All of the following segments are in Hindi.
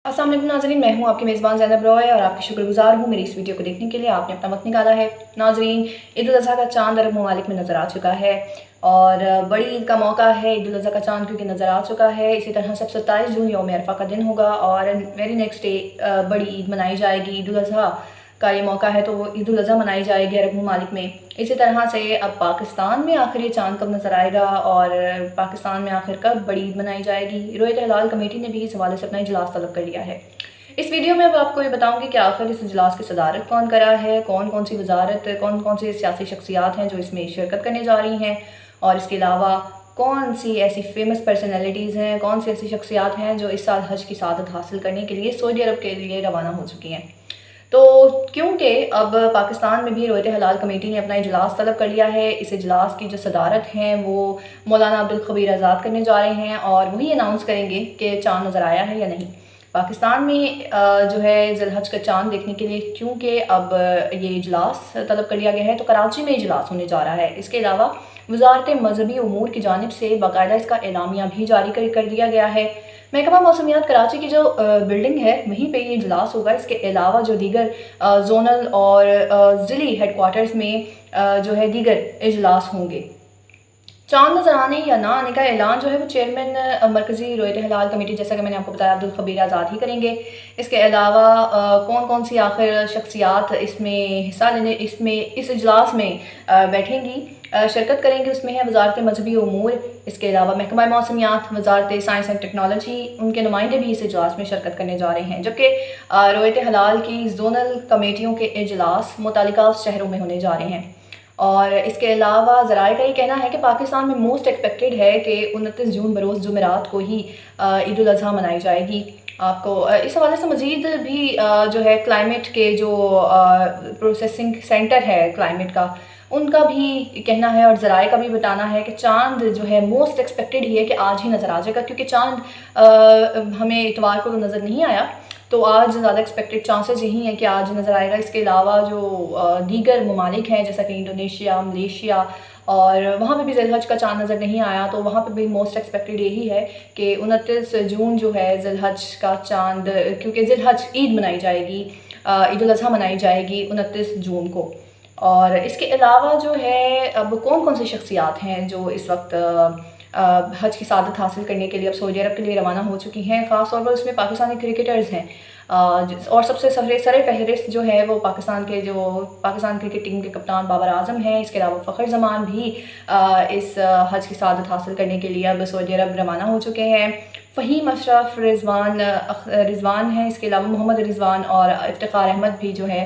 अस्सलाम वालेकुम नाज़रीन, मैं हूँ आपकी मेज़बान ज़ैनब रॉय और आपकी शुक्रगुज़ार हूँ मेरी इस वीडियो को देखने के लिए। आपने अपना वक्त निकाला है। नाज़रीन, ईद उल अज़हा का चाँद अरब ममालिक में नज़र आ चुका है और बड़ी ईद का मौका है। ईद उल अज़हा का चाँद क्योंकि नज़र आ चुका है, इसी तरह से 27 जून यौम अरफा का दिन होगा और वेरी नेक्स्ट डे बड़ी ईद मनाई जाएगी। ईद उल अज़हा का ये मौका है तो वो ईद उल अज़हा मनाई जाएगी अरब ममालिक में। इसी तरह से अब पाकिस्तान में आखिर ये चाँद कब नज़र आएगा और पाकिस्तान में आखिर कब बड़ी ईद मनाई जाएगी, रोयत हिलाल कमेटी ने भी इस हवाले से अपना इजलास तलब कर लिया है। इस वीडियो में अब आपको ये बताऊंगी कि आखिर इस इजलास की सदारत कौन करा है, कौन कौन सी वजारत, कौन कौन सी सियासी शख्सियात हैं जो इसमें शिरकत करने जा रही हैं और इसके अलावा कौन सी ऐसी फेमस पर्सनैलिटीज़ हैं, कौन सी ऐसी शख्सियात हैं जो इस साल हज की सआदत हासिल करने के लिए सऊदी अरब के लिए रवाना हो चुकी हैं। तो क्योंकि अब पाकिस्तान में भी रोयत हलाल कमेटी ने अपना इजलास तलब कर लिया है, इस इजलास की जो सदारत हैं वो मौलाना अब्दुल खबीर आज़ाद करने जा रहे हैं और वही अनाउंस करेंगे कि चाँद नज़र आया है या नहीं। पाकिस्तान में जो है ज़िलहज का चाँद देखने के लिए चूँकि अब ये इजलास तलब कर लिया गया है तो कराची में इजलास होने जा रहा है। इसके अलावा वजारत मजहबी उमूर की जानिब से बाकायदा इसका एलामिया भी जारी कर दिया गया है। महकमा मौसमियात कराची की जो बिल्डिंग है वहीं पे ये इजलास होगा। इसके अलावा जो दीगर जोनल और ज़िली हेडकोार्टर्स में जो है दीगर इजलास होंगे। चाँद नज़र आने या ना आने का ऐलान जो है वो चेयरमैन मरकज़ी रोयत हिलाल कमेटी, जैसा कि मैंने आपको बताया, अब्दुल खबीर आज़ाद ही करेंगे। इसके अलावा कौन कौन सी आखिर शख्सियात इसमें हिस्सा लेने इस इजलास में बैठेंगी, शिरकत करेंगी, उसमें है वजारत मजहबी उमूर, इसके अलावा महकमा मौसमियात, वजारत साइंस एंड टेक्नोलॉजी, उनके नुमाइंदे भी इस इजलास में शिरकत करने जा रहे हैं। जबकि रोयत हिलाल की जोनल कमेटियों के इजलास मुतल्लिका शहरों में होने जा रहे हैं। और इसके अलावा ज़राए का ये कहना है कि पाकिस्तान में मोस्ट एक्सपेक्टेड है कि 29 जून बरोज़ जुमेरात को ही ईद उल अज़हा मनाई जाएगी। आपको इस हवाले से मज़ीद भी जो है क्लाइमेट के जो प्रोसेसिंग सेंटर है क्लाइमेट का, उनका भी कहना है और ज़राए का भी बताना है कि चाँद जो है मोस्ट एक्सपेक्टेड ही है कि आज ही नज़र आ जाएगा, क्योंकि चाँद हमें इतवार को तो नज़र नहीं आया, तो आज ज़्यादा एक्सपेक्टेड चांसेस यही हैं कि आज नज़र आएगा। इसके अलावा जो दीगर ममालिक हैं जैसा कि इंडोनेशिया, मलेशिया, और वहाँ पे भी ज़िलहज का चाँद नज़र नहीं आया, तो वहाँ पे भी मोस्ट एक्सपेक्टेड यही है कि 29 जून जो है ज़िलहज का चाँद, क्योंकि ज़िलहज ईद मनाई जाएगी, ईद उल अज़हा मनाई जाएगी 29 जून को। और इसके अलावा जो है अब कौन कौन सी शख्सियात हैं जो इस वक्त हज की सआदत हासिल करने के लिए अब सऊदी अरब के लिए रवाना हो चुकी हैं। ख़ास तौर पर उसमें पाकिस्तानी क्रिकेटर्स हैं और सबसे सर फहरिस्त जो है वो पाकिस्तान क्रिकेट टीम के कप्तान बाबर आजम हैं। इसके अलावा फ़खर जमान भी इस हज की सआदत हासिल करने के लिए अब सऊदी अरब रवाना हो चुके हैं। फ़हीम अशरफ, रिजवान हैं, इसके अलावा मोहम्मद रिजवान और इफ्तिखार अहमद भी जो है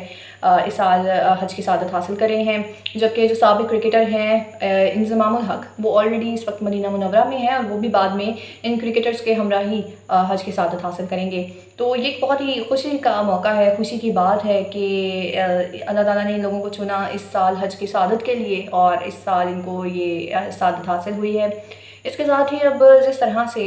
इस साल हज की सआदत हासिल कर रहे हैं। जबकि जो साबिक़ क्रिकेटर हैं इंज़मामुल हक, वो ऑलरेडी इस वक्त मदीना मुनव्वरा में हैं और वो भी बाद में इन क्रिकेटर्स के हमरा ही हज की सआदत हासिल करेंगे। तो ये एक बहुत ही खुशी का मौका है, खुशी की बात है कि अल्लाह ताला ने इन लोगों को चुना इस साल हज की सआदत के लिए और इस साल इनको ये सआदत हासिल हुई है। इसके साथ ही अब जिस तरह से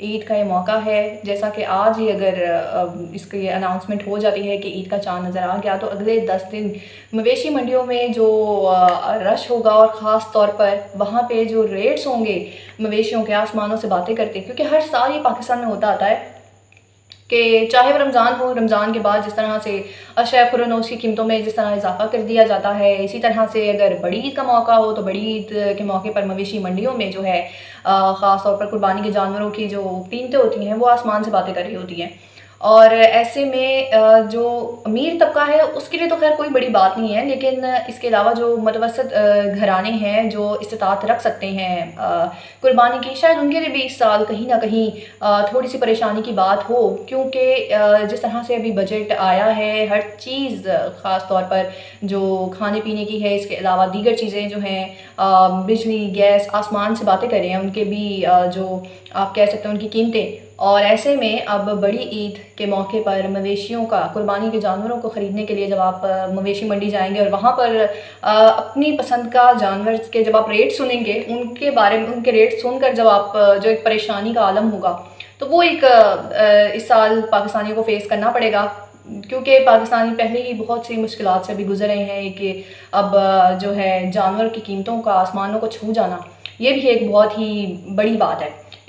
ईद का ये मौका है, जैसा कि आज ही अगर इसकी ये अनाउंसमेंट हो जाती है कि ईद का चाँद नज़र आ गया, तो अगले 10 दिन मवेशी मंडियों में जो रश होगा और ख़ास तौर पर वहाँ पे जो रेट्स होंगे मवेशियों के, आसमानों से बातें करते हैं, क्योंकि हर साल ये पाकिस्तान में होता आता है कि चाहे वो रमज़ान हो, रमज़ान के बाद जिस तरह से अशया खुरनोश की कीमतों में जिस तरह इजाफा कर दिया जाता है, इसी तरह से अगर बड़ी ईद का मौका हो तो बड़ी ईद के मौके पर मवेशी मंडियों में जो है ख़ास तौर पर कुर्बानी के जानवरों की जो कीमतें होती हैं वो आसमान से बातें कर रही होती हैं। और ऐसे में जो अमीर तबका है उसके लिए तो खैर कोई बड़ी बात नहीं है, लेकिन इसके अलावा जो मुतवसत घराने हैं जो इस्तात रख सकते हैं कुर्बानी की, शायद उनके लिए भी इस साल कहीं ना कहीं थोड़ी सी परेशानी की बात हो, क्योंकि जिस तरह से अभी बजट आया है हर चीज़ ख़ास तौर पर जो खाने पीने की है, इसके अलावा दीगर चीज़ें जो हैं बिजली, गैस, आसमान से बातें कर रहे हैं, उनके भी जो आप कह सकते हैं उनकी कीमतें। और ऐसे में अब बड़ी ईद के मौके पर मवेशियों का, कुर्बानी के जानवरों को ख़रीदने के लिए जब आप मवेशी मंडी जाएंगे और वहाँ पर अपनी पसंद का जानवर के जब आप रेट सुनेंगे, उनके बारे में उनके रेट सुनकर जब आप जो एक परेशानी का आलम होगा, तो वो एक इस साल पाकिस्तानियों को फेस करना पड़ेगा, क्योंकि पाकिस्तानी पहले ही बहुत सी मुश्किलात से अभी गुजर रहे हैं कि अब जो है जानवर की कीमतों का आसमानों को छू जाना, ये भी एक बहुत ही बड़ी बात है।